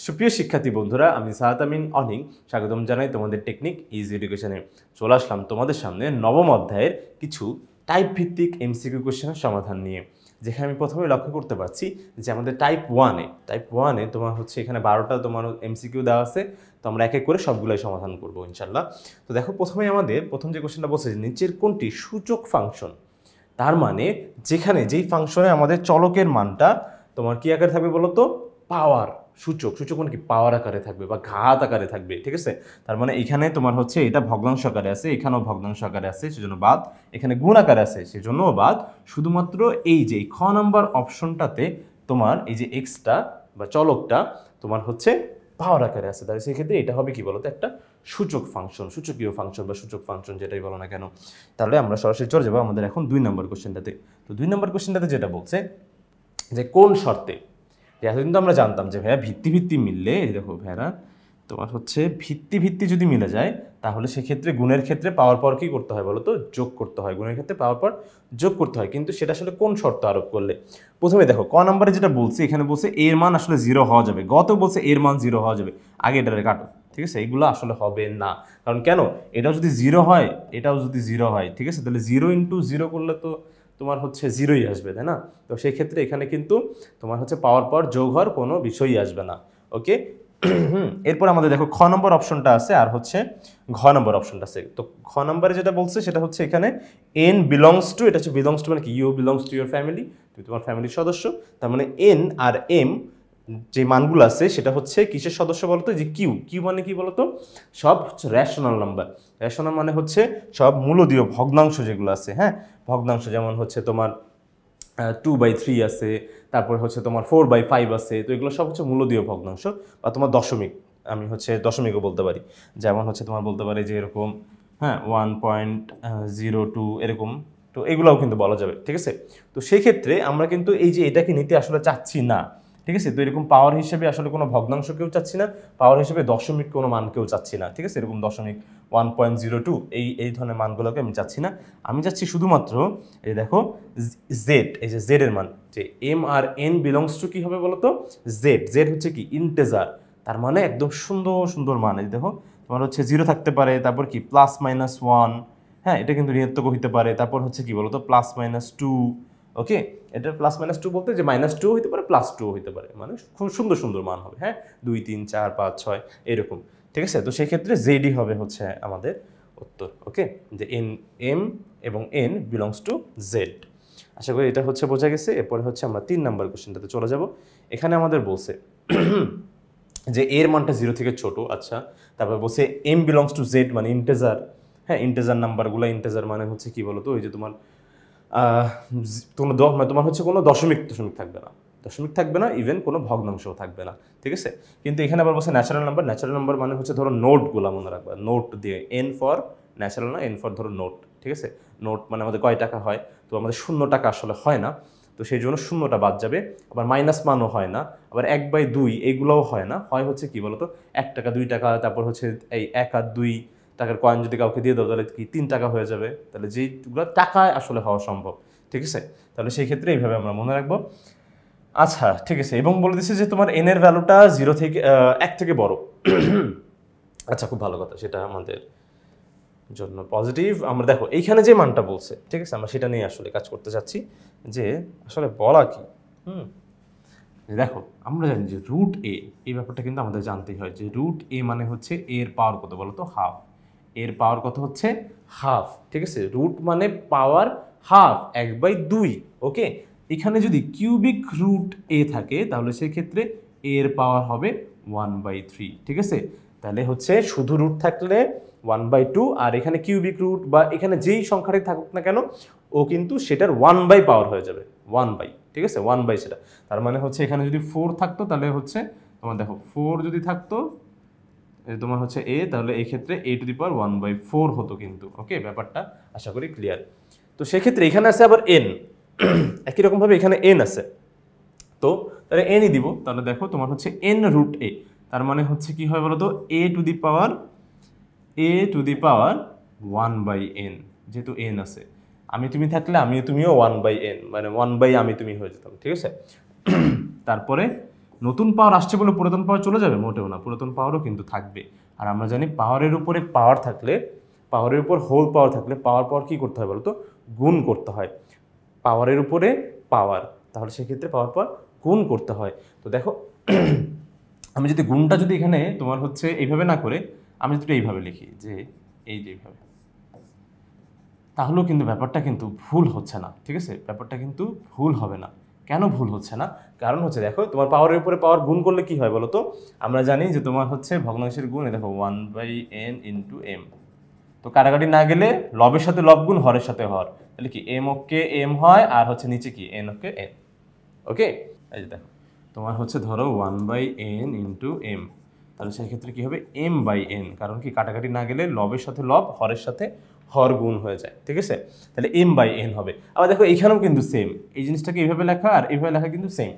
সুপ্রিয় শিক্ষার্থী বন্ধুরা, আমি সাহাত আমিন অনিক স্বাগতম জানাই তোমাদের টেকনিক ইজি এডুকেশনে। চলে আসলাম তোমাদের সামনে নবম অধ্যায়ের কিছু টাইপ ভিত্তিক এমসিকিউ কোশ্চেনের সমাধান নিয়ে, যেখানে আমি প্রথমে লক্ষ্য করতে পারছি যে আমাদের টাইপ ওয়ানে তোমার হচ্ছে এখানে 12টা তোমার এমসিকিউ দেওয়া আছে। তো আমরা এক এক করে সবগুলোই সমাধান করবো ইনশাল্লাহ। তো দেখো, প্রথমে আমাদের প্রথম যে কোশ্চেনটা বলছে যে নিচের কোনটি সূচক ফাংশন। তার মানে যেখানে যেই ফাংশনে আমাদের চলকের মানটা তোমার কি আকারে থাকবে বলো তো, পাওয়ার। সূচক মানে কি পাওয়ার আকারে থাকবে বা ঘাত আকারে থাকবে, ঠিক আছে। তার মানে এখানে তোমার হচ্ছে এটা ভগ্নাংশ আকারে আছে, এখানেও ভগ্নাংশ আকারে আছে সেজন্য বাদ, এখানে গুণ আকারে আছে সেজন্যও বাদ। শুধুমাত্র এই যে খ নাম্বার অপশনটাতে তোমার এই যে এক্সটা বা চলকটা তোমার হচ্ছে পাওয়ার আকারে আছে, তাহলে সেক্ষেত্রে এটা হবে কি বলতো, একটা সূচক ফাংশন, সূচকীয় ফাংশন বা সূচক ফাংশন যেটাই বলো না কেন। তাহলে আমরা সরাসরি চলে যাবো আমাদের এখন 2 নম্বর কোশ্চেনটাতে। তো 2 নম্বর কোশ্চেনটাতে যেটা বলছে যে কোন শর্তে, এতদিন তো আমরা জানতাম যে ভাইয়া ভিত্তি মিললে, এই দেখো ভাইয়ারা তোমার হচ্ছে ভিত্তি যদি মিলে যায় তাহলে সেক্ষেত্রে গুণের ক্ষেত্রে পাওয়ার পর কি করতে হয় বলো তো, যোগ করতে হয়। গুণের ক্ষেত্রে পাওয়ার পর যোগ করতে হয়, কিন্তু সেটা আসলে কোন শর্ত আরোপ করলে। প্রথমে দেখো ক নাম্বারে যেটা বলছে, এখানে বলছে এর মান আসলে 0 হওয়া যাবে, গত বলছে এর মান 0 হওয়া যাবে, আগে এটারে কাটো, ঠিক আছে। এইগুলো আসলে হবে না, কারণ কেন, এটাও যদি 0 হয় এটাও যদি 0 হয়, ঠিক আছে, তাহলে 0 × 0 করলে তো তোমার হচ্ছে 0ই আসবে, তাই না। তো সেই ক্ষেত্রে এখানে কিন্তু তোমার হচ্ছে পাওয়ার পর যোগ হওয়ার কোনো বিষয়ই আসবে না। ওকে, এরপর আমাদের দেখো খ নম্বর অপশনটা আছে আর হচ্ছে ঘ নম্বর অপশনটা আছে। তো খ নম্বরে যেটা বলছে সেটা হচ্ছে এখানে এন বিলংস টু, এটা হচ্ছে বিলংস টু মানে কি, you belongs to your family, তুমি তোমার ফ্যামিলির সদস্য। তার মানে এন আর এম যে মানগুলো আছে সেটা হচ্ছে কিসের সদস্য বলতো, যে কিউ মানে কি বলতো, সব হচ্ছে রেশনাল নাম্বার। রেশনাল মানে হচ্ছে সব মূলদীয় ভগ্নাংশ যেগুলো আছে, হ্যাঁ, ভগ্নাংশ যেমন হচ্ছে তোমার 2/3 আছে, তারপর হচ্ছে তোমার 4/5 আছে। তো এগুলো সব হচ্ছে মূলদীয় ভগ্নাংশ বা তোমার দশমিক, আমি হচ্ছে দশমিকও বলতে পারি। যেমন হচ্ছে তোমার বলতে পারি যে এরকম, হ্যাঁ, 1.02 এরকম। তো এগুলোও কিন্তু বলা যাবে, ঠিক আছে। তো সেই ক্ষেত্রে আমরা কিন্তু এই যে এটাকে নিতে আসলে চাচ্ছি না, ঠিক আছে। তো এরকম পাওয়ার হিসেবে আসলে কোনো ভগ্নাংশকেও চাচ্ছি না, পাওয়ার হিসেবে দশমিক কোনো মানকেও চাচ্ছি না, ঠিক আছে। এরকম দশমিক 1.02 এই ধরনের মানগুলোকে আমি চাচ্ছি না। আমি চাচ্ছি শুধুমাত্র এই দেখো জেড, এই যে জেড এর মান, যে এম আর এন বিলংস টু কি হবে বলতো, জেড হচ্ছে কি ইন্টেজার। তার মানে একদম সুন্দর সুন্দর মান। এই দেখো তোমার হচ্ছে 0 থাকতে পারে, তারপর কি +-1, হ্যাঁ, এটা কিন্তু ঋণাত্মক হইতে পারে। তারপর হচ্ছে কি বলতো +-2, ওকে। এটা +-2 বলতে যে -2 হইতে পারে, +2 হইতে পারে, মানে খুব সুন্দর সুন্দর মান হবে, হ্যাঁ, 2, 3, 4, 5, 6 এরকম, ঠিক আছে। তো সেই ক্ষেত্রে জেডই হবে হচ্ছে আমাদের উত্তর, ওকে, যে এম এবং এন বিলংস টু জেড। আশা করি এটা হচ্ছে বোঝা গেছে। এরপরে হচ্ছে আমরা 3 নম্বর কোশ্চেনটাতে চলে যাব। এখানে আমাদের বলছে যে এর মানটা 0 থেকে ছোট, আচ্ছা। তারপর বলছে এম বিলংস টু জেড মানে ইন্টেজার, হ্যাঁ, ইন্টেজার নাম্বারগুলো, ইন্টেজার মানে হচ্ছে কি বলতো, ওই যে তোমার কোনো তোমার হচ্ছে কোনো দশমিক থাকবে না, ইভেন কোনো ভগ্নাংশও থাকবে না, ঠিক আছে। কিন্তু এখানে আবার বলছে ন্যাচারাল নাম্বার মানে হচ্ছে ধরো নোটগুলো মনে রাখবা, নোট দিয়ে, এন ফর ন্যাচারাল না, এন ফর ধরো নোট, ঠিক আছে। নোট মানে আমাদের কয় টাকা হয়, তো আমাদের 0 টাকা আসলে হয় না, তো সেই জন্য 0টা বাদ যাবে। আবার মাইনাস মানও হয় না, আবার 1/2 এইগুলোও হয় না, হয় হচ্ছে কি বলতো 1 টাকা, 2 টাকা, তারপর হচ্ছে এই 1 আর 2 টাকার কয়েন যদি কাউকে দিয়ে দাও তাহলে কি 3 টাকা হয়ে যাবে, তাহলে যেগুলো টাকায় আসলে হওয়া সম্ভব, ঠিক আছে। তাহলে সেই ক্ষেত্রে এইভাবে আমরা মনে রাখবো। আচ্ছা, ঠিক আছে। এবং বলে দিচ্ছে যে তোমার এন এর ভ্যালুটা 0 থেকে 1 থেকে বড়। আচ্ছা, খুব ভালো কথা, সেটা আমাদের জন্য পজিটিভ। আমরা দেখো এইখানে যে মানটা বলছে, ঠিক আছে, আমরা সেটা নিয়ে আসলে কাজ করতে চাচ্ছি যে আসলে বলা কি। দেখো আমরা জানি যে √a, এই ব্যাপারটা কিন্তু আমাদের জানতেই হয় যে √a মানে হচ্ছে এর পাওয়ার কত বলো তো, হাফ। এর পাওয়ার কত হচ্ছে হাফ, ঠিক আছে। রুট মানে পাওয়ার হাফ, 1/2, ওকে। এখানে যদি কিউবিক √a থাকে তাহলে সেক্ষেত্রে এর পাওয়ার হবে 1/3, ঠিক আছে। তাহলে হচ্ছে শুধু রুট থাকলে 1/2, আর এখানে কিউবিক রুট বা এখানে যেই সংখ্যাটাই থাকুক না কেন ও কিন্তু সেটার 1/, পাওয়ার হয়ে যাবে 1/, ঠিক আছে, 1/, সেটা। তার মানে হচ্ছে এখানে যদি 4 থাকতো তাহলে হচ্ছে তোমার দেখো 4 যদি থাকতো তোমার হচ্ছে এ, তাহলে এই ক্ষেত্রে a⁴ হতো কিন্তু, ওকে। ব্যাপারটা আশা করি ক্লিয়ার। তো সেক্ষেত্রে এখানে আছে আবার এন, একই রকমভাবে এখানে এন আছে, তো তাহলে এনই দিব। তাহলে দেখো তোমার হচ্ছে n√a, তার মানে হচ্ছে কি হয় বলতো, a⁴ 1/n, যেহেতু n আছে, আমি তুমি থাকলে আমি তুমিও 1/n, মানে 1/ আমি তুমি হয়ে যেতাম, ঠিক আছে। তারপরে নতুন পাওয়ার আসছে বলে পুরাতন পাওয়ার চলে যাবে? মোটেও না, পুরাতন পাওয়ারও কিন্তু থাকবে। আর আমরা জানি পাওয়ারের উপরে পাওয়ার থাকলে, পাওয়ারের উপর হোল পাওয়ার থাকলে পাওয়ার কী করতে হয় বলো তো? গুণ করতে হয়। পাওয়ারের উপরে পাওয়ার, তাহলে সেক্ষেত্রে পাওয়ার গুণ করতে হয়। তো দেখো আমি যদি গুণটা যদি এখানে তোমার হচ্ছে এইভাবে না করে আমি যদি এইভাবে লিখি, যে এই যে এইভাবে, তাহলেও কিন্তু ব্যাপারটা কিন্তু ভুল হচ্ছে না, ঠিক আছে? ব্যাপারটা কিন্তু ভুল হবে না। কেন ভুল হচ্ছে না? কারণ হচ্ছে দেখো তোমার পাওয়ারের উপরে পাওয়ার গুণ করলে কি হয় বলো তো? আমরা জানি যে তোমার হচ্ছে ভগ্নাংশের গুণ, দেখো 1/n × m। তো কাটাকাটি না গেলে লবের সাথে লব গুণ, হরের সাথে হর, তাহলে কি m ওকে m হয়, আর হচ্ছে নিচে কি n ওকে n। ওকে, এই যে দেখো তোমার হচ্ছে ধরো 1/n × m, তাহলে সেই ক্ষেত্রে কি হবে? m/n, কারণ কি কাটাকাটি না গেলে লবের সাথে লব, হরের সাথে হর গুণ হয়ে যায়, ঠিক আছে? তাহলে m/n হবে। আবার দেখো এখানেও কিন্তু সেম, এই জিনিসটাকে এইভাবে লেখা আর এইভাবে লেখা কিন্তু সেম।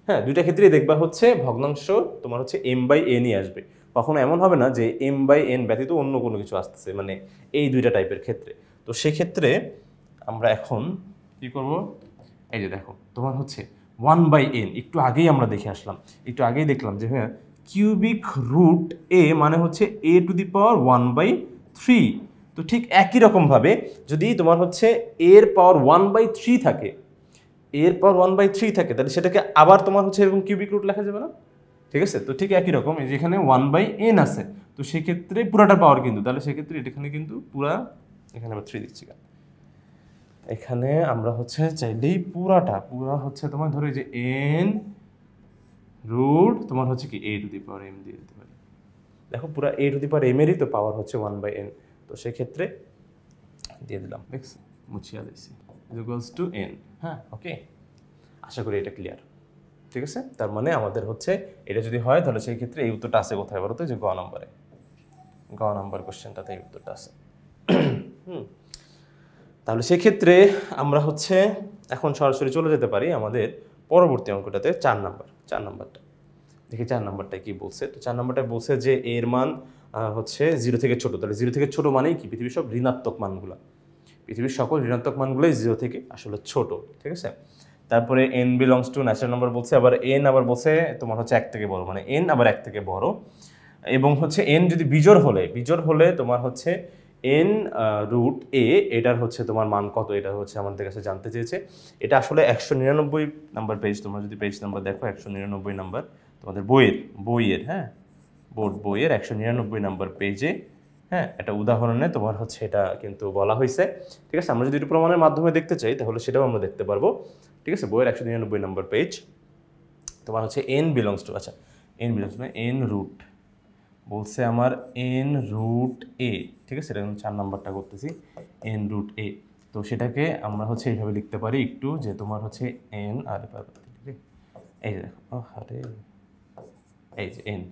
হ্যাঁ, দুইটা ক্ষেত্রেই দেখবা হচ্ছে ভগ্নাংশ তোমার হচ্ছে m/nই আসবে। কখনো এমন হবে না যে m/n ব্যতীত অন্য কোনো কিছু আসতেছে, মানে এই দুইটা টাইপের ক্ষেত্রে। তো সেক্ষেত্রে আমরা এখন কি করব? এই যে দেখো তোমার হচ্ছে 1/n, একটু আগেই আমরা দেখে আসলাম, একটু আগেই দেখলাম যে হ্যাঁ কিউবিক রুট a মানে হচ্ছে a⁴ তো ঠিক একই রকমভাবে যদি তোমার হচ্ছে এর পাওয়ার 1/3 থাকে, এর পাওয়ার 1/3 থাকে, তাহলে সেটাকে আবার তোমার হচ্ছে এরকম কিউবিক রুট লেখা যাবে না? ঠিক আছে, তো ঠিক একই রকম এই যে এখানে 1/n আছে, তো সেক্ষেত্রে পুরাটা পাওয়ার কিন্তু, তাহলে সেক্ষেত্রে এখানে কিন্তু পুরা, এখানে আমরা 3 দিচ্ছি, এখানে আমরা হচ্ছে চাইলেই পুরা হচ্ছে তোমার ধরো যে n রুট তোমার হচ্ছে কি a⁴m দিয়ে দিতে পারি। দেখো পুরা a⁴m এরই তো পাওয়ার হচ্ছে 1/n, তো সেক্ষেত্রে দিয়ে দিলাম, দেখছি মুছিয়া দিয়েছি, ইকুয়ালস টু n। হ্যাঁ, ওকে, আশা করি এটা ক্লিয়ার, ঠিক আছে? তার মানে আমাদের হচ্ছে এটা যদি হয় তাহলে সেই ক্ষেত্রে এই উত্তরটা আছে কোথায় বলো তো? যে গ নাম্বার কোশ্চেনটাতে এই উত্তরটা আছে। তাহলে সেক্ষেত্রে আমরা হচ্ছে এখন সরাসরি চলে যেতে পারি আমাদের পরবর্তী অঙ্কটাতে, 4 নাম্বারটা দেখি। 4 নাম্বারটা কি বলছে? তো 4 নাম্বারটা বলছে যে এর মান হচ্ছে 0 থেকে ছোট। তাহলে 0 থেকে ছোট মানেই কি? পৃথিবীর সব ঋণাত্মক মানগুলো, পৃথিবীর সকল ঋণাত্মক মানগুলোই 0 থেকে আসলে ছোট, ঠিক আছে? তারপরে n belongs two natural number বলছে, আবার n আবার বলছে তোমার হচ্ছে 1 থেকে বড়, মানে n আবার 1 থেকে বড়, এবং হচ্ছে n যদি বিজোড় হলে তোমার হচ্ছে n রুট a, এটার হচ্ছে তোমার মান কত, এটা হচ্ছে আমাদের কাছে জানতে চেয়েছে। এটা আসলে 199 নাম্বার পেজ, তোমরা যদি পেজ নাম্বার দেখো 199 নাম্বার তোমাদের বইয়ের হ্যাঁ, বোর্ড বইয়ের 199 নাম্বার পেজে, হ্যাঁ, একটা উদাহরণে তোমার হচ্ছে এটা কিন্তু বলা হয়েছে, ঠিক আছে? আমরা যদি এটা প্রমাণের মাধ্যমে দেখতে চাই তাহলে সেটাও আমরা দেখতে পারবো, ঠিক আছে? বইয়ের 199 নাম্বার পেজ তোমার হচ্ছে n বিলংস টু, আচ্ছা n belongs to n root বলছে আমার n রুট a, ঠিক আছে? এটা 4 নাম্বারটা করতেছি, n রুট a। তো সেটাকে আমরা হচ্ছে এইভাবে লিখতে পারি একটু, যে তোমার হচ্ছে n, আর এই যে দেখো আরে এই যে n,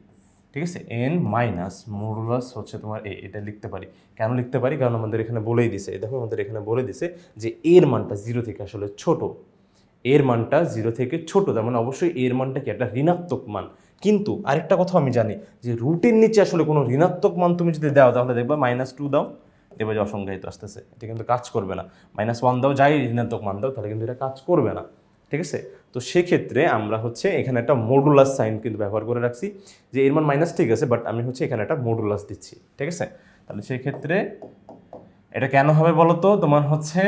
ঠিক আছে? n মাইনাস মডুলাস হচ্ছে তোমার a, এটা লিখতে পারি। কেন লিখতে পারি? কারণ আমাদের এখানে বলেই দিছে, দেখো আমাদের এখানে বলে দিছে যে এর মানটা 0 থেকে আসলে ছোট, এর মানটা 0 থেকে ছোট, তার মানে অবশ্যই এর মানটা কি একটা ঋণাত্মক মান। কিন্তু আরেকটা কথা আমি জানি যে রুটের নিচে আসলে কোনো ঋণাত্মক মান তুমি যদি দাও তাহলে দেখবা -2 দাও, দেখবে যে অসংজ্ঞায়িত আসতেছে, এটা কিন্তু কাজ করবে না। -1 দাও, যাই ঋণাত্মক মান দাও, তাহলে কিন্তু এটা কাজ করবে না, ঠিক আছে? তো সেক্ষেত্রে আমরা হচ্ছে এখানে একটা মডুলাস সাইন কিন্তু ব্যবহার করে রাখছি, যে এর মান মাইনাস, ঠিক আছে, বাট আমি হচ্ছে এখানে একটা মডুলাস দিচ্ছি, ঠিক আছে? তাহলে সেই ক্ষেত্রে এটা কেন হবে বলো তো? তোমার হচ্ছে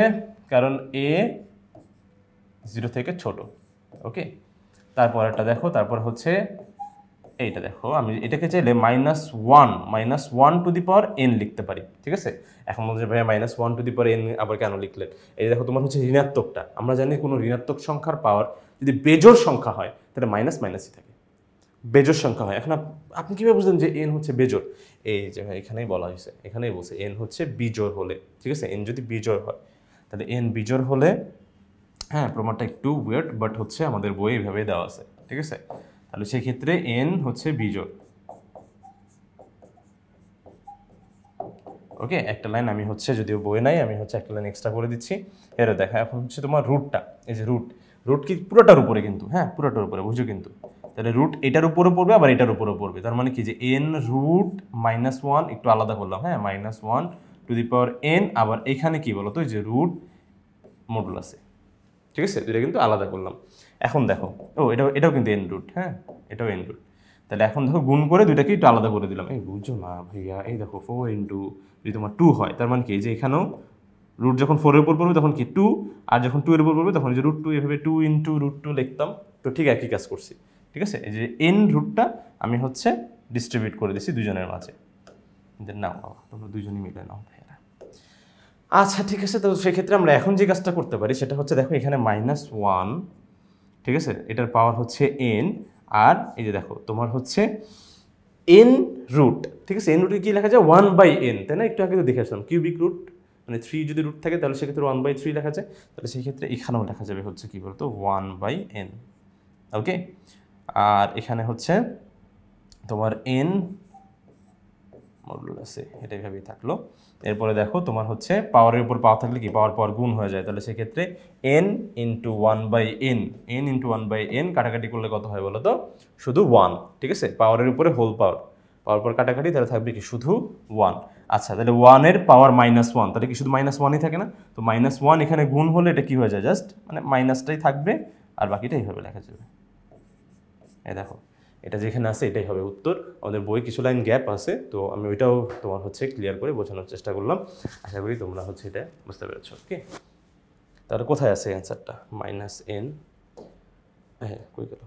কারণ a 0 থেকে ছোট, ওকে? তারপর এটা দেখো, তারপর হচ্ছে এইটা দেখো, আমি এটাকে চাইলে -1 টু দি পাওয়ার n লিখতে পারি, ঠিক আছে? এখন বলছে ভাই -1 টু দি পাওয়ার n আবার কেন লিখলেন? এই দেখো তোমার হচ্ছে ঋণাত্মকটা, আমরা জানি কোনো ঋণাত্মক সংখ্যার পাওয়ার যদি বেজোড় সংখ্যা হয় তাহলে মাইনাসই থাকে, বেজোড় সংখ্যা হয়। এখন আপনি কীভাবে বুঝলেন যে n হচ্ছে বেজোড়? এই যে এখানেই বলা হয়েছে, এখানেই বলছে n হচ্ছে বিজোড় হলে, ঠিক আছে? n যদি বিজোড় হয় তাহলে n বিজোড় হলে, হ্যাঁ, প্রমাণটা একটু উইয়ার্ড, বাট হচ্ছে আমাদের বই এইভাবেই দেওয়া আছে, ঠিক আছে? তাহলে সেই ক্ষেত্রে n হচ্ছে বিজোড়, ওকে? একটা লাইন আমি হচ্ছে যদিও বই নাই, আমি হচ্ছে একটা লাইন এক্সট্রা করে দিচ্ছি। এর দেখা এখন হচ্ছে তোমার রুটটা, এই যে রুট কি পুরোটার উপরে কিন্তু, হ্যাঁ, পুরোটার উপরে, বুঝো কিন্তু? তাহলে রুট এটার উপরে পড়বে, আবার এটার উপরে পড়বে, তার মানে কি যে n রুট -1 একটু আলাদা করলাম, হ্যাঁ, -1 টু দি পাওয়ার n, আবার এখানে কি বলতো যে রুট মডুলাসে, ঠিক আছে? এটা কিন্তু আলাদা করলাম। এখন দেখো, এটাও কিন্তু এন রুট, হ্যাঁ এটাও এন রুট। তাহলে এখন দেখো গুণ করে দুইটাকে একটু আলাদা করে দিলাম। এই বুঝছো না ভাইয়া, এই দেখো 4 ইন্টু যদি তোমার 2 হয়, তার মানে কি যে এখানেও রুট যখন 4 এর উপর পড়বে তখন কি 2, আর যখন 2 এর উপর পড়বে তখন যে √2, এভাবে 2 ইন্টু √2 লিখতাম। তো ঠিক একই কাজ করছি, ঠিক আছে। এই যে এন রুটটা আমি হচ্ছে ডিস্ট্রিবিউট করে দিচ্ছি দুজনের মাঝে। নাও বাবা, তোমরা দুজনই মিলে নাও ভাইয়া। আচ্ছা ঠিক আছে, তো সেক্ষেত্রে আমরা এখন যে কাজটা করতে পারি সেটা হচ্ছে, দেখো এখানে -1, ঠিক আছে, এটার পাওয়ার হচ্ছে n, আর এই যে দেখো তোমার হচ্ছে n রুট, ঠিক আছে। n রুটে কি লেখা যায় 1/n, তাই না? একটু আগে তো দেখে আসলাম কিউবিক রুট, মানে 3 যদি রুট থাকে তাহলে সেক্ষেত্রে 1/3 লেখা যায়। তাহলে সেই ক্ষেত্রে এখানেও লেখা যাবে হচ্ছে কি বলতো 1/n, ওকে। আর এখানে হচ্ছে তোমার n মডুলাসে, এটা এইভাবেই থাকলো। এরপরে দেখো তোমার হচ্ছে পাওয়ারের উপর পাওয়ার থাকলে কি পাওয়ার গুণ হয়ে যায়, তাহলে সেক্ষেত্রে n into 1/n, n into 1/n কাটাকাটি করলে কত হয় বলো তো? শুধু 1, ঠিক আছে। পাওয়ারের উপরে হোল পাওয়ার কাটাকাটি, তাহলে থাকবে কি শুধু 1। আচ্ছা, তাহলে 1 এর পাওয়ার -1, তাহলে কি শুধু -1ই থাকে না? তো -1 এখানে গুণ হলে এটা কি হয়ে যায়, জাস্ট মানে মাইনাসটাই থাকবে, আর বাকিটা এইভাবে লেখা যাবে। এই দেখো এটা যেখানে আছে এটাই হবে উত্তর। আমাদের বই কিছু লাইন গ্যাপ আছে, তো আমি ওইটাও তোমার হচ্ছে ক্লিয়ার করে বোঝানোর চেষ্টা করলাম। আশা করি তোমরা হচ্ছে এটা বুঝতে পেরেছো, ওকে। তাহলে কোথায় আছে অ্যান্সারটা? -n, হ্যাঁ কই গেল,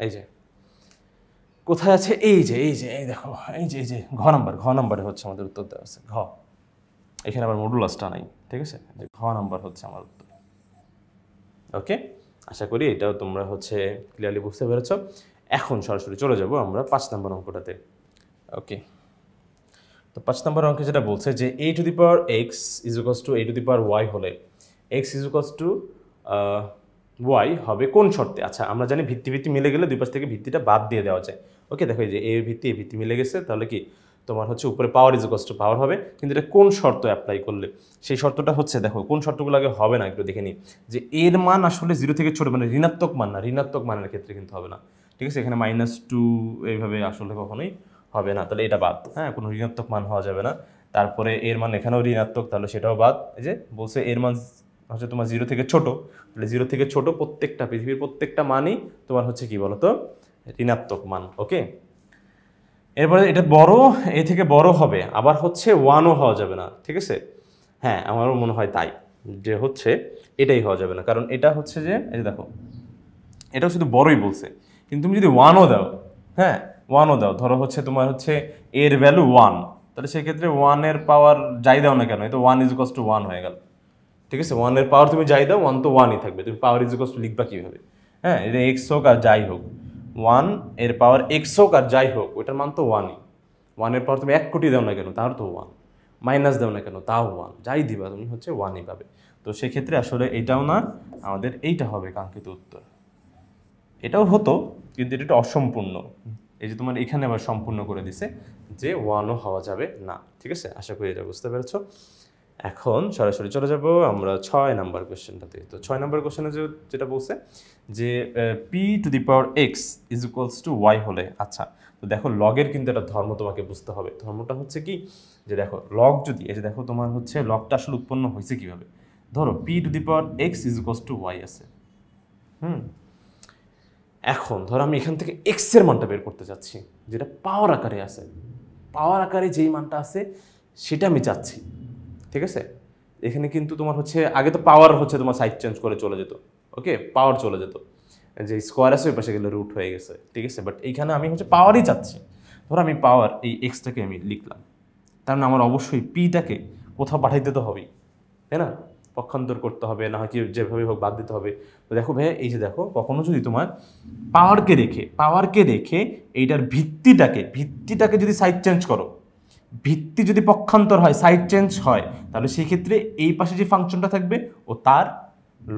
এই যে কোথায় আছে, এই দেখো, এই যে ঘ নাম্বারে হচ্ছে আমাদের উত্তর দেওয়া আছে, ঘ। এখানে আবার মডুলাসটা নাই, ঠিক আছে, যে ঘ নাম্বার হচ্ছে আমার উত্তর, ওকে। আশা করি এটাও তোমরা হচ্ছে ক্লিয়ারলি বুঝতে পেরেছো। এখন সরাসরি চলে যাব আমরা 5 নম্বর অঙ্কটাতে, ওকে। তো 5 নম্বর অঙ্কে যেটা বলছে যে a⁴x = a⁴y হলে x = y হবে কোন শর্তে? আচ্ছা, আমরা জানি ভিত্তি মিলে গেলে দুই পাশ থেকে ভিত্তিটা বাদ দিয়ে দেওয়া যায়, ওকে। দেখো এই যে এ ভিত্তি মিলে গেছে, তাহলে কি তোমার হচ্ছে উপরে পাওয়ার পাওয়ার হবে, কিন্তু এটা কোন শর্ত অ্যাপ্লাই করলে? সেই শর্তটা হচ্ছে, দেখো কোন শর্তগুলো আগে হবে না একটু দেখে নিই। যে এর মান আসলে 0 থেকে ছোট, মানে ঋণাত্মক মান না, ঋণাত্মক মানের ক্ষেত্রে কিন্তু হবে না, ঠিক আছে। এখানে -2 এইভাবে আসলে কখনোই হবে না, তাহলে এটা বাদ, হ্যাঁ, কোনো ঋণাত্মক মান হওয়া যাবে না। তারপরে এর মান এখানেও ঋণাত্মক, তাহলে সেটাও বাদ। এই যে বলছে এর মান হচ্ছে তোমার 0 থেকে ছোট, তাহলে 0 থেকে ছোট প্রত্যেকটা, পৃথিবীর প্রত্যেকটা মানই তোমার হচ্ছে কি বলতো ঋণাত্মক মান, ওকে। এরপরে এটা বড়, এ থেকে বড় হবে, আবার হচ্ছে 1ও হওয়া যাবে না, ঠিক আছে। হ্যাঁ, আমারও মনে হয় তাই, যে হচ্ছে এটাই হওয়া যাবে না, কারণ এটা হচ্ছে যে এই যে দেখো এটাও শুধু বড়ই বলছে, কিন্তু তুমি যদি 1ও দাও, হ্যাঁ 1ও দাও, ধরো হচ্ছে তোমার হচ্ছে এর ভ্যালু 1, তাহলে সেক্ষেত্রে 1 এর পাওয়ার যাই দাও না কেন, এই তো 1 = 1 হয়ে গেল, ঠিক আছে। 1 এর পাওয়ার তুমি যাই দাও 1 তো 1ই থাকবে, তুমি পাওয়ার লিখবা কীভাবে? হ্যাঁ, এটা এক্স হোক আর যাই হোক, 1 এর পাওয়ার এক্স হোক আর যাই হোক, ওইটার মান তো 1ই। 1 এর পাওয়ার তুমি 1 কোটি দাও না কেন, তাহলে তো 1, মাইনাস দাও না কেন, তাও 1, যাই দিবা তুমি হচ্ছে 1ই পাবে। তো সেক্ষেত্রে আসলে এইটাও না, আমাদের এইটা হবে কাঙ্ক্ষিত উত্তর। এটাও হতো, কিন্তু এটা একটু অসম্পূর্ণ, এই যে তোমার এখানে আবার সম্পূর্ণ করে দিছে যে 1ও হওয়া যাবে না, ঠিক আছে। আশা করি এটা বুঝতে পেরেছো। এখন সরাসরি চলে যাব আমরা 6 নাম্বার কোশ্চেনটাতে। তো 6 নাম্বার কোশ্চেনে যেটা বলছে যে p⁴x = y হলে, আচ্ছা তো দেখো লগের কিন্তু একটা ধর্ম তোমাকে বুঝতে হবে। ধর্মটা হচ্ছে কি, যে দেখো লগ যদি, এই যে দেখো তোমার হচ্ছে লগটা আসলে উৎপন্ন হয়েছে কিভাবে। ধরো p⁴x = y আছে, এখন ধরো আমি এখান থেকে x এর মানটা বের করতে চাচ্ছি, যেটা পাওয়ার আকারে আছে, পাওয়ার আকারে যেই মানটা আছে সেটা আমি চাচ্ছি, ঠিক আছে। এখানে কিন্তু তোমার হচ্ছে আগে তো পাওয়ার হচ্ছে তোমার সাইড চেঞ্জ করে চলে যেত, ওকে, পাওয়ার চলে যেত, যে স্কোয়ার আছে ওই পাশে গেলে রুট হয়ে গেছে, ঠিক আছে। বাট এইখানে আমি হচ্ছে পাওয়ারই চাচ্ছি, ধরো আমি পাওয়ার এই এক্সটাকে আমি লিখলাম, তার মানে আমার অবশ্যই পিটাকে কোথাও পাঠাইতে তো হবেই, তাই না? পক্ষান্তর করতে হবে, না হয় কি যেভাবে হোক বাদ দিতে হবে। তো দেখো ভাইয়া, এই যে দেখো কখনো যদি তোমার পাওয়ারকে রেখে এইটার ভিত্তিটাকে যদি সাইড চেঞ্জ করো, ভিত্তি যদি পক্ষান্তর হয়, সাইড চেঞ্জ হয়, তাহলে সেই ক্ষেত্রে এই পাশে যে ফাংশনটা থাকবে ও তার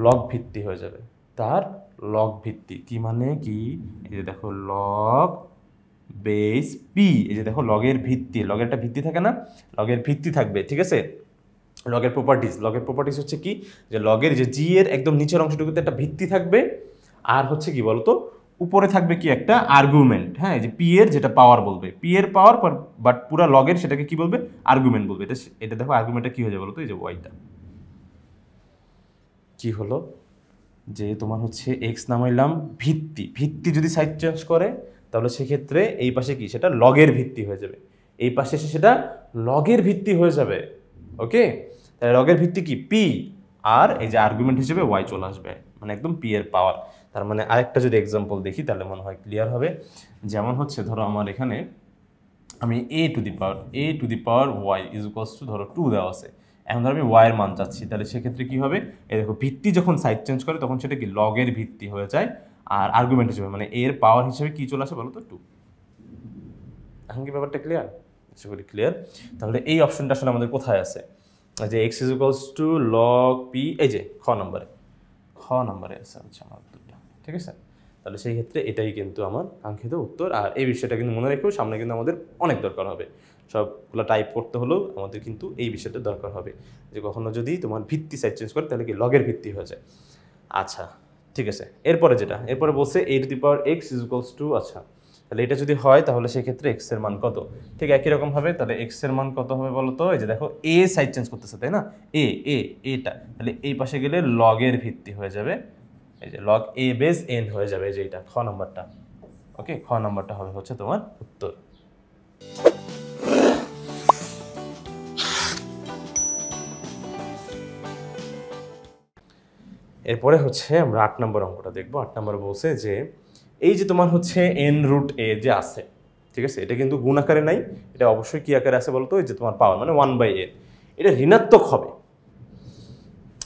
লগ ভিত্তি হয়ে যাবে, তার লগ ভিত্তি। কি মানে কি, এই যে দেখো লগ বেস পি, এই যে দেখো লগের ভিত্তি, লগের একটা ভিত্তি থাকে না, লগের ভিত্তি থাকবে, ঠিক আছে। লগের প্রপার্টিস হচ্ছে কি, যে লগের যে জি এর একদম নিচের অংশটুকুতে একটা ভিত্তি থাকবে, আর হচ্ছে কি বলতো উপরে থাকবে কি একটা আর্গুমেন্ট, হ্যাঁ, যে পি এর যেটা পাওয়ার বলবে, পি এর পাওয়ার, বাট পুরো লগের সেটাকে কি বলবে, আর্গুমেন্ট বলবে। এটা দেখো আর্গুমেন্টটা কি হয়ে যাবে বলতো, এই যে ওয়াইটা কি হলো, যে তোমার হচ্ছে এক্স নামাইলাম ভিত্তি, ভিত্তি যদি সাইড চেঞ্জ করে তাহলে সেক্ষেত্রে এই পাশে কি সেটা লগের ভিত্তি হয়ে যাবে, এই পাশে এসে সেটা লগের ভিত্তি হয়ে যাবে। ওকে, তাহলে লগের ভিত্তি কি পি, আর এই যে আর্গুমেন্ট হিসেবে ওয়াই চলে আসবে, মানে একদম পি এর পাওয়ার। তার মানে আরেকটা যদি এক্সাম্পল দেখি তাহলে মনে হয় ক্লিয়ার হবে। যেমন হচ্ছে ধরো আমার এখানে আমি a to the power y is equals to ধরো 2 দেওয়া আছে, এখন ধরো আমি ওয়াই এর মান চাচ্ছি, তাহলে সেক্ষেত্রে কি হবে, এই দেখো ভিত্তি যখন সাইড চেঞ্জ করে তখন সেটা কি লগের ভিত্তি হয়ে যায়, আর আর্গুমেন্ট হিসেবে মানে এর পাওয়ার হিসেবে কি চলে আসে বলো তো 2। এখন কি ব্যাপারটা ক্লিয়ার? আশা করি ক্লিয়ার। তাহলে এই অপশনটা আসলে আমাদের কোথায় আছে, যে x is equals two log P, এই যে খ নম্বরে আছে হচ্ছে আমার উত্তরটা, ঠিক আছে। তাহলে সেই ক্ষেত্রে এটাই কিন্তু আমার কাঙ্ক্ষিত উত্তর। আর এই বিষয়টা কিন্তু মনে রেখেও সামনে কিন্তু আমাদের অনেক দরকার হবে, সবগুলো টাইপ করতে হলেও আমাদের কিন্তু এই বিষয়টা দরকার হবে, যে কখনো যদি তোমার ভিত্তি সাইড চেঞ্জ করে তাহলে কি লগের ভিত্তি হয়ে যায়। আচ্ছা ঠিক আছে, এরপরে বলছে a to the power x is equals to, আচ্ছা তাহলে এটা যদি হয় তাহলে সেক্ষেত্রে এক্স এর মান কত, ঠিক একই রকম ভাবে তাহলে এক্স এর মান কত হবে বলো তো, এই যে দেখো এ সাইড চেঞ্জ করতেছে তাই না, এটা তাহলে এই পাশে গেলে লগের ভিত্তি হয়ে যাবে, এই যে লগ এ বেস এন হয়ে যাবে, যে এটা খ নাম্বারটা। ওকে, খ নাম্বারটা হবে হচ্ছে তোমার উত্তর। এরপরে হচ্ছে আমরা 8 নম্বর অঙ্কটা দেখবো। 8 নম্বর বলছে যে এই যে তোমার হচ্ছে এন রুট এ যে আছে, ঠিক আছে, এটা কিন্তু গুণ আকারে নাই, এটা অবশ্যই কি আকারে আছে বলতো, এই যে তোমার পাওয়ার মানে 1/n, এটা ঋণাত্মক হবে,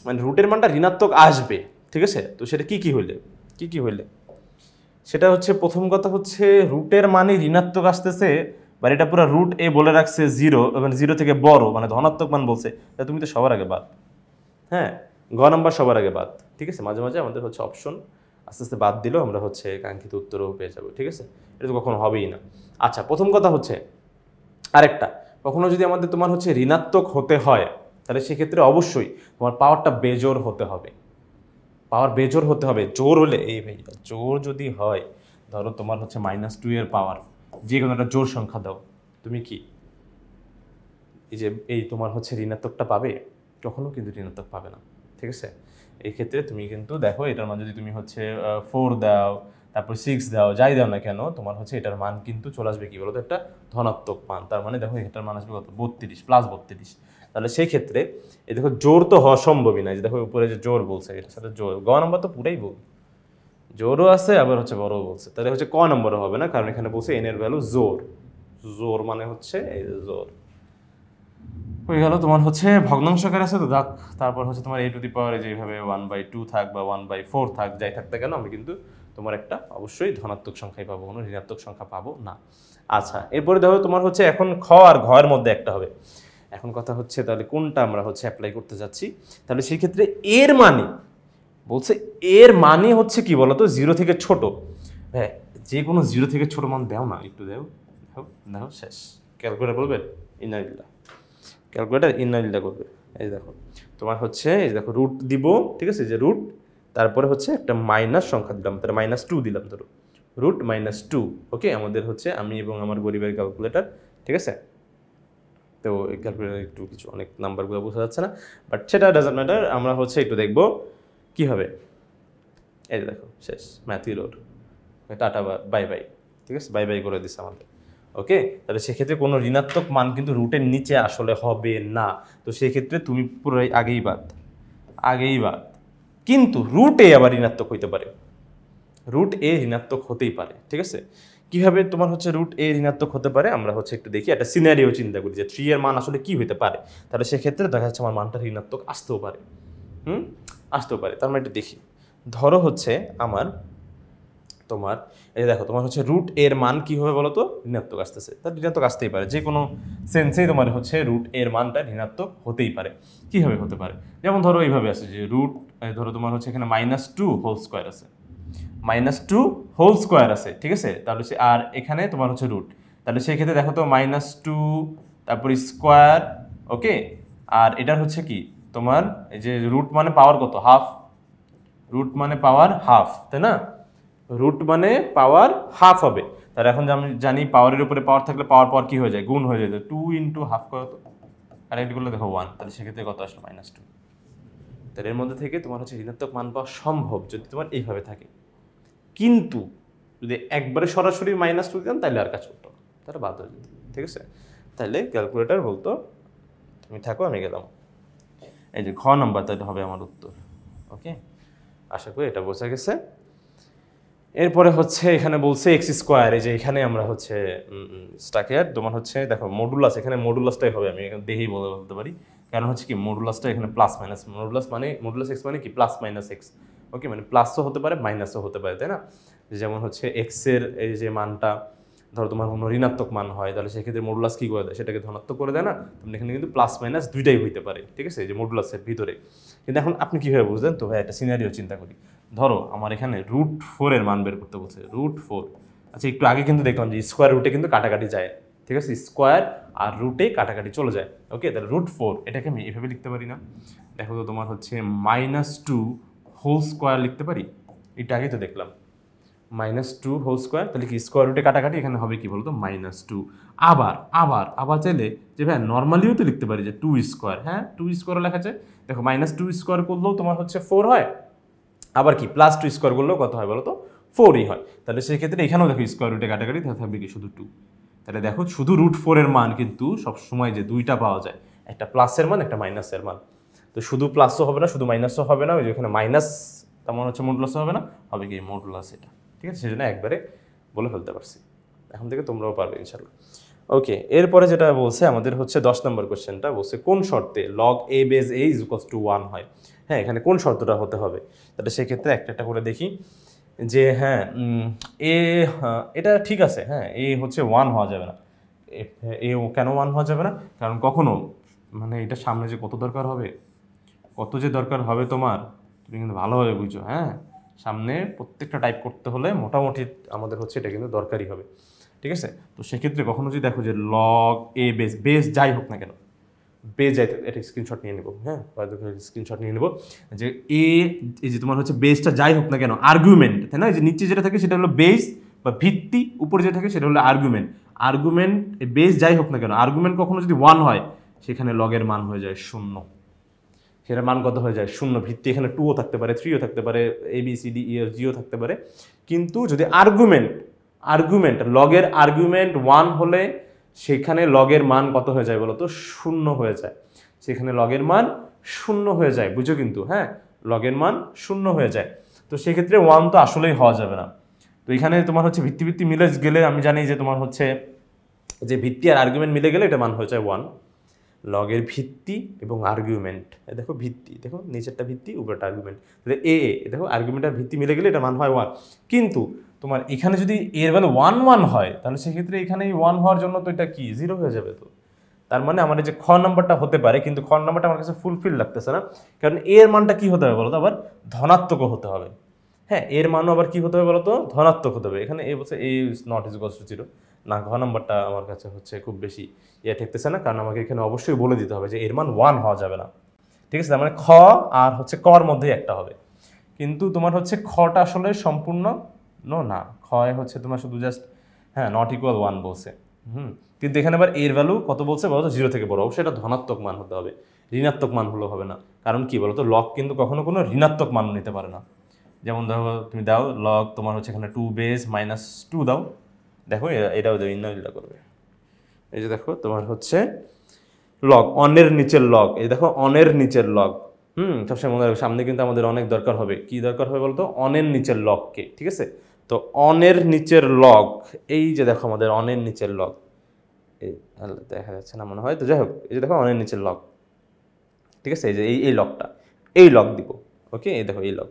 মানে রুটের মানটা ঋণাত্মক আসবে, ঠিক আছে। তো সেটা কি হইলে সেটা হচ্ছে প্রথম কথা হচ্ছে রুটের মানে ঋণাত্মক আসতেছে, বা এটা পুরো রুট এ বলে রাখছে 0, মানে 0 থেকে বড় মানে ধনাত্মক মান বলছে, তা তুমি তো সবার আগে বাদ, হ্যাঁ গ নাম্বার সবার আগে বাদ, ঠিক আছে। মাঝে মাঝে আমাদের হচ্ছে অপশন আস্তে আস্তে বাদ দিলেও আমরা হচ্ছে কাঙ্ক্ষিত উত্তরও পেয়ে যাবো, ঠিক আছে, এটা তো কখনো হবেই না। আচ্ছা প্রথম কথা হচ্ছে আরেকটা, কখনো যদি আমাদের তোমার হচ্ছে ঋণাত্মক হতে হয় তাহলে সেক্ষেত্রে অবশ্যই তোমার পাওয়ারটা বেজোর হতে হবে, জোর হলে এই ভাইয়া জোর যদি হয়, ধরো তোমার হচ্ছে -2 এর পাওয়ার, যে কোনো একটা জোর সংখ্যা দাও, তুমি কি এই যে এই তোমার হচ্ছে ঋণাত্মকটা পাবে? কখনো কিন্তু ঋণাত্মক পাবে না, ঠিক আছে। এই ক্ষেত্রে তুমি কিন্তু দেখো এটার মান যদি তুমি হচ্ছে 4 দাও, তারপর 6 দাও, যাই দাও না কেন, তোমার হচ্ছে এটার মান কিন্তু চলে আসবে কি বলতো একটা ধনাত্মক মান। তার মানে দেখো এটার মান আসবে কত, 32 প্লাস 32। তাহলে সেই ক্ষেত্রে এই দেখো জোর তো হওয়া সম্ভবই না, যে দেখো উপরে যে জোর বলছে এটার সাথে জোর, গ নাম্বার তো পুরাই ভুল, জোরও আছে আবার হচ্ছে বড়ও বলছে, তাহলে হচ্ছে ক নম্বরও হবে না, কারণ এখানে বলছে এন এর ভ্যালু জোর মানে হচ্ছে এই জোর হয়ে গেল। তোমার হচ্ছে ভগ্নাংশকার আছে তো দাগ, তারপর হচ্ছে তোমার এ টু দি পাওয়ার যেভাবে 1/2 থাক বা 1/4 থাক, যাই থাকতে কেন আমি কিন্তু তোমার একটা অবশ্যই ধনাত্মক সংখ্যাই পাবো, কোনো ঋণাত্মক সংখ্যা পাবো না। আচ্ছা এরপরে দেখো তোমার হচ্ছে এখন খ আর ঘ এর মধ্যে একটা হবে। এখন কথা হচ্ছে তাহলে কোনটা আমরা হচ্ছে অ্যাপ্লাই করতে যাচ্ছি, তাহলে সেই ক্ষেত্রে এর মানে বলছে, এর মানে হচ্ছে কি বলতো 0 থেকে ছোট, হ্যাঁ যে কোনো 0 থেকে ছোট মান দাও না, একটু দাও দাও শেষ, ক্যালকুলেটর বলবে ইনারিল্লা, ক্যালকুলেটার ইনারিল্লা করবে। এই দেখো তোমার হচ্ছে এই দেখো রুট দিব, ঠিক আছে, যে রুট তারপরে হচ্ছে একটা মাইনাস সংখ্যা দিলাম, তাহলে -2 দিলাম, ধরো রুট -2। ওকে, আমাদের হচ্ছে আমি এবং আমার গরিবের ক্যালকুলেটার, ঠিক আছে। তো এই ক্যালকুলেটার একটু কিছু অনেক নাম্বারগুলো বোঝা যাচ্ছে না, বাট সেটা ডাজন্ট ম্যাটার, আমরা হচ্ছে একটু দেখবো কি হবে। এই দেখো শেষ, Matty road, tata bye bye, ঠিক আছে, বাই বাই করে দিচ্ছে আমাদের। ওকে, তাহলে সেক্ষেত্রে কোনো ঋণাত্মক মান কিন্তু রুটের নিচে আসলে হবে না, তো সেক্ষেত্রে তুমি পুরো আগেই বাদ, কিন্তু রুট এ আবার ঋণাত্মক হইতে পারে, রুট এ ঋণাত্মক হতেই পারে, ঠিক আছে। কিভাবে তোমার হচ্ছে রুট এ ঋণাত্মক হতে পারে আমরা হচ্ছে একটু দেখি, একটা সিনারিও চিন্তা করি যে 3 এর মান আসলে কি হতে পারে, তাহলে সেক্ষেত্রে দেখা যাচ্ছে আমার মানটা ঋণাত্মক আসতেও পারে, তার মানে একটু দেখি। ধরো হচ্ছে আমার তোমার এই দেখো তোমার হচ্ছে রুট এর মান কি হবে বলো তো, ঋণাত্মক আসতেছে, তার ঋণাত্মক আসতেই পারে, যে কোনো সেন্সেই তোমার হচ্ছে রুট এর মানটা ঋণাত্মক হতেই পারে। কীভাবে হতে পারে, যেমন ধরো এইভাবে আছে যে রুট, ধরো তোমার হচ্ছে এখানে -2 হোল স্কোয়ার আছে, -2 হোল স্কোয়ার আছে, ঠিক আছে, তাহলে সে আর এখানে তোমার হচ্ছে রুট, তাহলে সেই ক্ষেত্রে দেখো তো -2 তারপর স্কোয়ার, ওকে, আর এটার হচ্ছে কি তোমার এই যে রুট মানে পাওয়ার কত, হাফ, রুট মানে পাওয়ার হাফ, তাই না, রুট মানে পাওয়ার হাফ হবে। তাহলে এখন আমি জানি পাওয়ারের উপরে পাওয়ার থাকলে পাওয়ার কি হয়ে যায়, গুণ হয়ে যায়, 2 × হাফ কত, আর এটা করলে দেখো 1, তাহলে সেক্ষেত্রে কত আসলো -2, তাহলে এর মধ্যে থেকে তোমার হচ্ছে ঋণাত্মক মান পাওয়া সম্ভব যদি তোমার এইভাবে থাকে, কিন্তু যদি একবারে সরাসরি -2 দিতাম তাহলে আর কাজ করতো, তাহলে বাদ হয়ে যেত। ঠিক আছে, তাহলে ক্যালকুলেটার বলতো তুমি থাকো আমি গেলাম। এই যে ঘ নাম্বার, তাহলে হবে আমার উত্তর। ওকে, আশা করি এটা বোঝা গেছে। এরপরে হচ্ছে এখানে বলছে এক্স স্কোয়ার, এই যে এখানে আমরা হচ্ছে স্টাকের তোমার হচ্ছে দেখো মডুলাস, এখানে মডুলাসটাই হবে, আমি এখানে দেখেই বলতে পারি, কারণ হচ্ছে কি মডুলাসটা এখানে প্লাস মাইনাস, মডুলাস এক্স মানে কি প্লাস মাইনাস এক্স। ওকে, মানে প্লাসও হতে পারে মাইনাসও হতে পারে, তাই না? যেমন হচ্ছে এক্সের এই যে মানটা ধরো তোমার কোনো ঋণাত্মক মান হয়, তাহলে সেক্ষেত্রে মডুলাস কী করে দেয়, সেটাকে ধনাত্মক করে দেয় না? তুমি এখানে কিন্তু প্লাস মাইনাস দুইটাই হইতে পারে। ঠিক আছে, এই যে মডুলাসের ভিতরে। কিন্তু এখন আপনি কীভাবে বুঝলেন? তো ভাই একটা সিনারিও চিন্তা করি। ধরো আমার এখানে √4 এর মান বের করতে বলছে, √4। আচ্ছা, একটু আগে কিন্তু দেখলাম যে স্কোয়ার রুটে কিন্তু কাটাকাটি যায়। ঠিক আছে, স্কোয়ার আর রুটে কাটাকাটি চলে যায়। ওকে, তাহলে √4 এটাকে আমি এভাবে লিখতে পারি না? দেখো তো তোমার হচ্ছে -2 হোল স্কোয়ার লিখতে পারি, এটা আগেই তো দেখলাম। -2 হোল স্কোয়ার, তাহলে কি স্কোয়ার রুটে কাটাকাটি, এখানে হবে কি বলতো -2। আবার চাইলে যে ভাই নর্মালিও তো লিখতে পারি যে 2 স্কোয়ার, হ্যাঁ 2 স্কোয়ারও লেখা যায়। দেখো -2 স্কোয়ার করলেও তোমার হচ্ছে 4 হয়, আবার কি +2 স্কোয়ার করলেও কত হয় বলো তো 4ই হয়। তাহলে সেই ক্ষেত্রে এখানেও দেখো স্কোয়ার রুটে কাটাকাটি, তাহলে থাকবে কি শুধু 2। তাহলে দেখো শুধু √4 এর মান কিন্তু সবসময় যে দুইটা পাওয়া যায়, একটা প্লাসের মান একটা মাইনাসের মান। তো শুধু প্লাসও হবে না শুধু মাইনাসও হবে না, ওই যে এখানে মাইনাস তেমন হচ্ছে মডুলাসও হবে না, হবে কি মডুলাস এটা। ঠিক আছে, সেজন্য একবারে বলে ফেলতে পারছি, এখন থেকে তোমরাও পারবে ইনশাল্লাহ। ওকে, এরপরে যেটা বলছে আমাদের হচ্ছে 10 নম্বর কোশ্চেনটা বলছে কোন শর্তে log a বেজ a = 1 হয়। হ্যাঁ, এখানে কোন শর্তটা হতে হবে, তাহলে সেক্ষেত্রে একটা একটা করে দেখি। যে হ্যাঁ এ এটা ঠিক আছে, হ্যাঁ এ হচ্ছে 1 হওয়া যাবে না। এ কেন 1 হওয়া যাবে না? কারণ কখনো মানে এটা সামনে যে কত দরকার হবে, কত যে দরকার হবে তোমার, তুমি কিন্তু ভালোভাবে বুঝো। হ্যাঁ, সামনে প্রত্যেকটা টাইপ করতে হলে মোটামুটি আমাদের হচ্ছে এটা কিন্তু দরকারই হবে। ঠিক আছে, তো সেক্ষেত্রে কখনো যদি দেখো যে log a বেস যাই হোক না কেন, বেজ যাই, এটা স্ক্রিনশট নিয়ে নেবো। হ্যাঁ, স্ক্রিনশট নিয়ে নেবো যে এই যে তোমার হচ্ছে বেসটা যাই হোক না কেন আর্গুমেন্ট, তাই না? যে নিচে যেটা থাকে সেটা হলো বেস বা ভিত্তি, উপরে যেটা থাকে সেটা হলো আর্গুমেন্ট বেস যাই হোক না কেন, আর্গুমেন্ট কখনো যদি 1 হয় সেখানে লগের মান হয়ে যায় 0। সেটার মান কত হয়ে যায় 0। ভিত্তি এখানে 2ও থাকতে পারে, 3ও থাকতে পারে, ABCDEFGও থাকতে পারে। কিন্তু যদি আর্গুমেন্ট লগের আর্গুমেন্ট 1 হলে সেখানে লগের মান কত হয়ে যায় বলো তো 0 হয়ে যায়। সেখানে লগের মান 0 হয়ে যায়, বুঝো কিন্তু। হ্যাঁ, লগের মান 0 হয়ে যায়। তো সেক্ষেত্রে 1 তো আসলেই হওয়া যাবে না। তো এখানে তোমার হচ্ছে ভিত্তি মিলে গেলে, আমি জানি যে তোমার হচ্ছে যে ভিত্তি আর আর্গুমেন্ট মিলে গেলে এটা মান হয়ে যায় 1। লগের ভিত্তি এবং আর্গুমেন্ট, দেখো ভিত্তি, দেখো নিচেরটা ভিত্তি উপরেরটা আর্গুমেন্ট, তাহলে দেখো আর্গুমেন্ট আর ভিত্তি মিলে গেলে এটা মান হয় 1। কিন্তু তোমার এখানে যদি এর ভ্যালু 1 হয়, তাহলে সেক্ষেত্রে এখানে এই 1 হওয়ার জন্য তো এটা কি 0 হয়ে যাবে। তো তার মানে আমার এই যে খ নাম্বারটা হতে পারে, কিন্তু খ নাম্বারটা আমার কাছে ফুলফিল লাগতেছে না, কারণ এর মানটা কি হতে হবে বলো তো, আবার ধনাত্মকও হতে হবে। হ্যাঁ, এর মানও আবার কি হতে হবে বলো তো, ধনাত্মক হতে হবে। এখানে এ বলছে a ≠ 0 না, ঘ নাম্বারটা আমার কাছে হচ্ছে খুব বেশি ঠেকতেছে না, কারণ আমাকে এখানে অবশ্যই বলে দিতে হবে যে এর মান 1 হওয়া যাবে না। ঠিক আছে, তার মানে খ আর হচ্ছে কর মধ্যে একটা হবে। কিন্তু তোমার হচ্ছে খটা আসলে সম্পূর্ণ না, ক্ষয় হচ্ছে তোমার শুধু জাস্ট হ্যাঁ ≠1 বলছে। কিন্তু এখানে আবার এর ভ্যালু কত বলছে বলো তো, 0 থেকে বড়, অবশ্যই এটা ধনাত্মক মান হতে হবে, ঋণাত্মক মান হলেও হবে না। কারণ কি বলো তো, লগ কিন্তু কখনো কোনো ঋণাত্মক মান নিতে পারে না। যেমন ধরো তুমি দাও লগ তোমার হচ্ছে এখানে 2 বেস -2 দাও, দেখো এটাও দেবে, এটা করবে। এই যে দেখো তোমার হচ্ছে লগ অনের নিচের লগ, এই দেখো অনের নিচের লগ। সবসময় মনে রাখবে, সামনে কিন্তু আমাদের অনেক দরকার হবে। কি দরকার হবে বলতো, অনের নিচের লগকে। ঠিক আছে, তো অনের নিচের লগ, এই যে দেখো আমাদের অনের নিচের লগ, এই দেখা যাচ্ছে না মনে হয়, তো যাই হোক এই যে দেখো অনের নিচের লগ। ঠিক আছে, এই যে এই লগটা, এই লগ দিব। ওকে, এই দেখো এই লগ।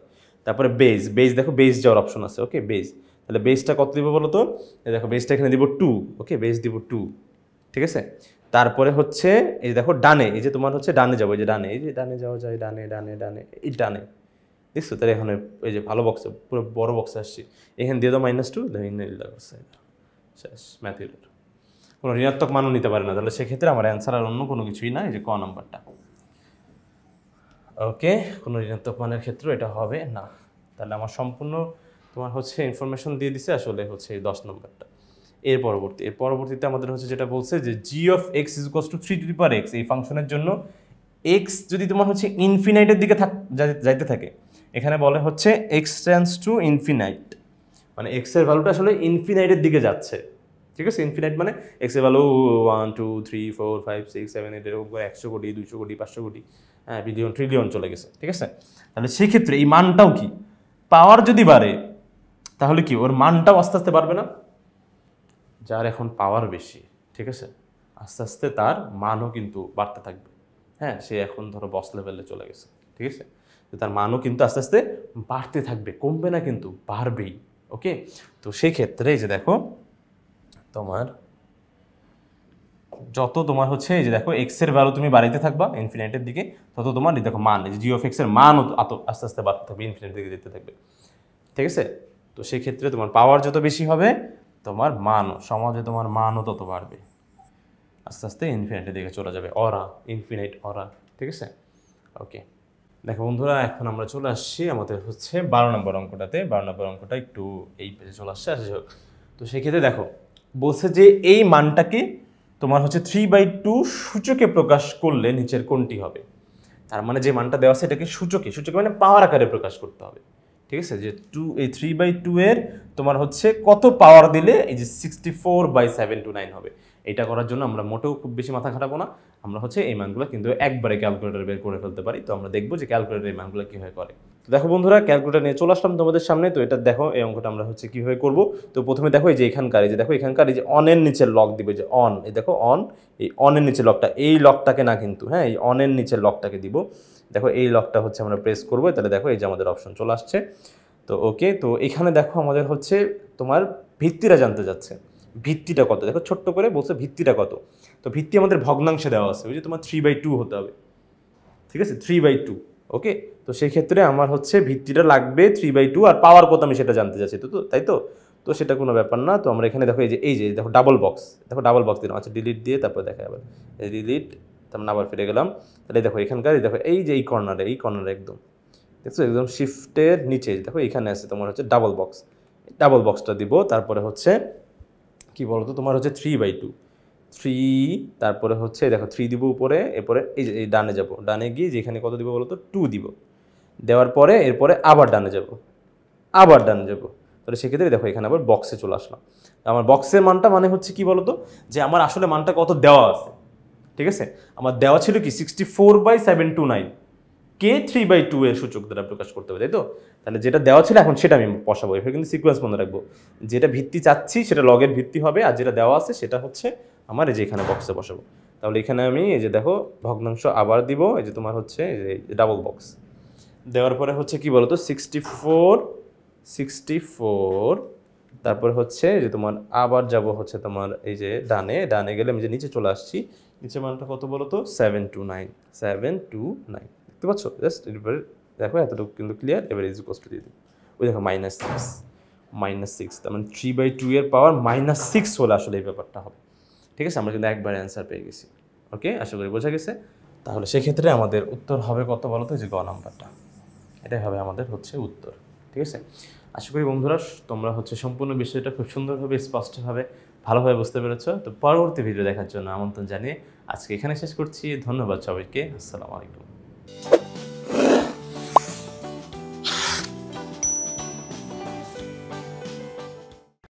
তারপরে বেস দেখো বেস যাওয়ার অপশন আছে। ওকে, বেস, তাহলে বেসটা কত দিব বলো তো, এই দেখো বেসটা এখানে দিব 2। ওকে, বেস দিব 2। ঠিক আছে, তারপরে হচ্ছে এই দেখো ডানে, এই যে তোমার হচ্ছে ডানে যাবো, এই যে ডানে, এই যে ডানে যাওয়া যায়, ডানে এই ডানে, দেখছো? তাহলে এখানে এই যে ভালো বক্সে, পুরো বড় বক্সে আসছি, এখানে দিয়ে দাও -2, শেষ। ম্যাথের কোনো ঋণাত্মক মানও নিতে পারে না, তাহলে সেক্ষেত্রে আমার অ্যান্সার আর অন্য কোনো কিছুই না, এই যে ক নাম্বারটা। ওকে, কোনো ঋণাত্মক মানের ক্ষেত্রে এটা হবে না। তাহলে আমার সম্পূর্ণ তোমার হচ্ছে ইনফরমেশন দিয়ে দিছে আসলে হচ্ছে এই 10 নম্বরটা। এর পরবর্তীতে আমাদের হচ্ছে যেটা বলছে যে g of x = 3 to the power x, এই ফাংশনের জন্য এক্স যদি তোমার হচ্ছে ইনফিনাইটের দিকে যাইতে থাকে, এখানে বলে হচ্ছে এক্স টেন্ডস টু ইনফিনাইট, মানে এক্স এর ভ্যালুটা আসলে ইনফিনাইটের দিকে যাচ্ছে, ঠিক আছে। ইনফিনাইট মানে এক্স এর ভ্যালু 1 2 3 4 5 6 7 8 এরকম করে 100 কোটি 200 কোটি 500 কোটি, হ্যাঁ, বিলিয়ন ট্রিলিয়ন চলে গেছে, ঠিক আছে। তাহলে সেক্ষেত্রে এই মানটাও কি, পাওয়ার যদি বাড়ে তাহলে কি ওর মানটাও আস্তে আস্তে বাড়বে না? যার এখন পাওয়ার বেশি, ঠিক আছে, আস্তে আস্তে তার মানও কিন্তু বাড়তে থাকবে। হ্যাঁ, সে এখন ধরো বস লেভেলে চলে গেছে, ঠিক আছে, তো তার মানও কিন্তু আস্তে আস্তে বাড়তে থাকবে, কমবে না কিন্তু, বাড়বেই। ওকে, তো সেই ক্ষেত্রে এই যে দেখো তোমার যত তোমার হচ্ছে এই যে দেখো এক্স এর ভ্যালু তুমি বাড়াইতে থাকবা ইনফিনিটের দিকে, তত তোমার এই দেখো মান, এই যে জি অফ এক্স এর মানও আস্তে আস্তে বাড়তে থাকবে, ইনফিনিটের দিকে যেতে থাকবে, ঠিক আছে। তো সেই ক্ষেত্রে তোমার পাওয়ার যত বেশি হবে তোমার মানও, সমাজে তোমার মানও তত বাড়বে, আস্তে আস্তে ইনফিনিটের দিকে চলে যাবে, অরা, ইনফিনিট অরা, ঠিক আছে। ওকে, দেখো বন্ধুরা, এখন আমরা চলে আসছি আমাদের হচ্ছে 12 নম্বর অঙ্কটাতে। 12 নম্বর অঙ্কটা একটু এই পেজে চলে আসছে, আসে হোক। তো সেক্ষেত্রে দেখো বলছে যে এই মানটাকে তোমার হচ্ছে 3/2 সূচকে প্রকাশ করলে নিচের কোনটি হবে। তার মানে যে মানটা দেওয়া আছে এটাকে সূচকে, সূচকে মানে পাওয়ার আকারে প্রকাশ করতে হবে, ঠিক আছে। যে এই 3/2 এর তোমার হচ্ছে কত পাওয়ার দিলে এই যে 64/729 হবে। এটা করার জন্য আমরা মোটেও খুব বেশি মাথা খাটাবো না, আমরা হচ্ছে এই মানগুলো কিন্তু একবারে ক্যালকুলেটর বের করে ফেলতে পারি। তো আমরা দেখবো যে ক্যালকুলেটর এই মানগুলো কীভাবে করে। তো দেখো বন্ধুরা, ক্যালকুলেটর নিয়ে চলে আসলাম তোমাদের সামনে। তো এটা দেখো এই অঙ্কটা আমরা হচ্ছে কীভাবে করবো। তো প্রথমে দেখো এই যে এখানকার এই যে দেখো এখানকার এই যে অনের নিচের লক দিবে, যে অন, এই দেখো অন, এই অনের নিচের লকটা, এই লকটাকে না কিন্তু, হ্যাঁ, এই অনের নিচের লকটাকে দিব। দেখো এই লকটা হচ্ছে আমরা প্রেস করবো, তাহলে দেখো এই যে আমাদের অপশন চলে আসছে। তো ওকে, তো এখানে দেখো আমাদের হচ্ছে তোমার ভিত্তিটা জানতে যাচ্ছে, ভিত্তিটা কত, দেখো ছোট্ট করে বলছে ভিত্তিটা কত। তো ভিত্তি আমাদের ভগ্নাংশে দেওয়া আছে, ওই যে তোমার 3/2 হতে হবে, ঠিক আছে, 3/2। ওকে, তো সেই ক্ষেত্রে আমার হচ্ছে ভিত্তিটা লাগবে 3/2, আর পাওয়ার কত আমি সেটা জানতে চাচ্ছি, তো তাই তো। তো সেটা কোনো ব্যাপার না। তো আমরা এখানে দেখো এই যে দেখো ডাবল বক্স, দেখো ডাবল বক্স দিলাম, আচ্ছা ডিলিট দিয়ে তারপর দেখা যাবে ডিলিট, তারপর আবার ফিরে গেলাম। তাহলে দেখো এখানকার দেখো এই যে এই কর্নারে একদম দেখছো, একদম শিফটের নিচে দেখো এখানে আছে তোমার হচ্ছে ডাবল বক্স, ডাবল বক্সটা দিব। তারপরে হচ্ছে কি বলতো তোমার হচ্ছে 3/2, 3, তারপরে হচ্ছে দেখো 3 দিব উপরে, এরপরে এই যে এই ডানে যাব, ডানে গিয়ে যেখানে কত দিব বলতো 2 দিব, দেওয়ার পরে এরপরে আবার ডানে যাব, আবার ডানে যাব। তাহলে সেক্ষেত্রে দেখো এখানে আবার বক্সে চলে আসলাম। আমার বক্সের মানটা মানে হচ্ছে কি বলতো, যে আমার আসলে মানটা কত দেওয়া আছে, ঠিক আছে। আমার দেওয়া ছিল কি 64/729, কে 3/2 এর সূচক দ্বারা প্রকাশ করতে হবে, তাই তো। তাহলে যেটা দেওয়া ছিল এখন সেটা আমি বসাবো, এভাবে কিন্তু সিকোয়েন্স মনে রাখবো, যেটা ভিত্তি চাচ্ছি সেটা লগের ভিত্তি হবে, আর যেটা দেওয়া আছে সেটা হচ্ছে আমার এই যে এখানে বক্সে বসাবো। তাহলে এখানে আমি এই যে দেখো ভগ্নাংশ আবার দিব, এই যে তোমার হচ্ছে ডাবল বক্স দেওয়ার পরে হচ্ছে কি বলতো 64, তারপরে হচ্ছে যে তোমার আবার যাব হচ্ছে তোমার এই যে ডানে গেলে আমি যে নিচে চলে আসছি, নিচে মানটা কত বলতো 729, দেখতে পাচ্ছ, জাস্ট এরপরে দেখো এতটুকু কিন্তু ক্লিয়ার। এবার ইজ ইকুয়াল টু দিয়ে দিই, ওই দেখো -6, তার মানে 3/2 এর পাওয়ার -6 হলে আসলে এই ব্যাপারটা হবে, ঠিক আছে। আমরা কিন্তু একবার অ্যান্সার পেয়ে গেছি। ওকে, আশা করি বোঝা গেছে। তাহলে সেক্ষেত্রে আমাদের উত্তর হবে কত বলতো, যে গ নাম্বারটা, এটাই হবে আমাদের হচ্ছে উত্তর, ঠিক আছে। আশা করি বন্ধুরা তোমরা হচ্ছে সম্পূর্ণ বিষয়টা খুব সুন্দরভাবে স্পষ্টভাবে ভালোভাবে বুঝতে পেরেছো। তো পরবর্তী ভিডিও দেখার জন্য আমন্ত্রণ জানিয়ে আজকে এখানে শেষ করছি। ধন্যবাদ সবাইকে, আসসালামু আলাইকুম।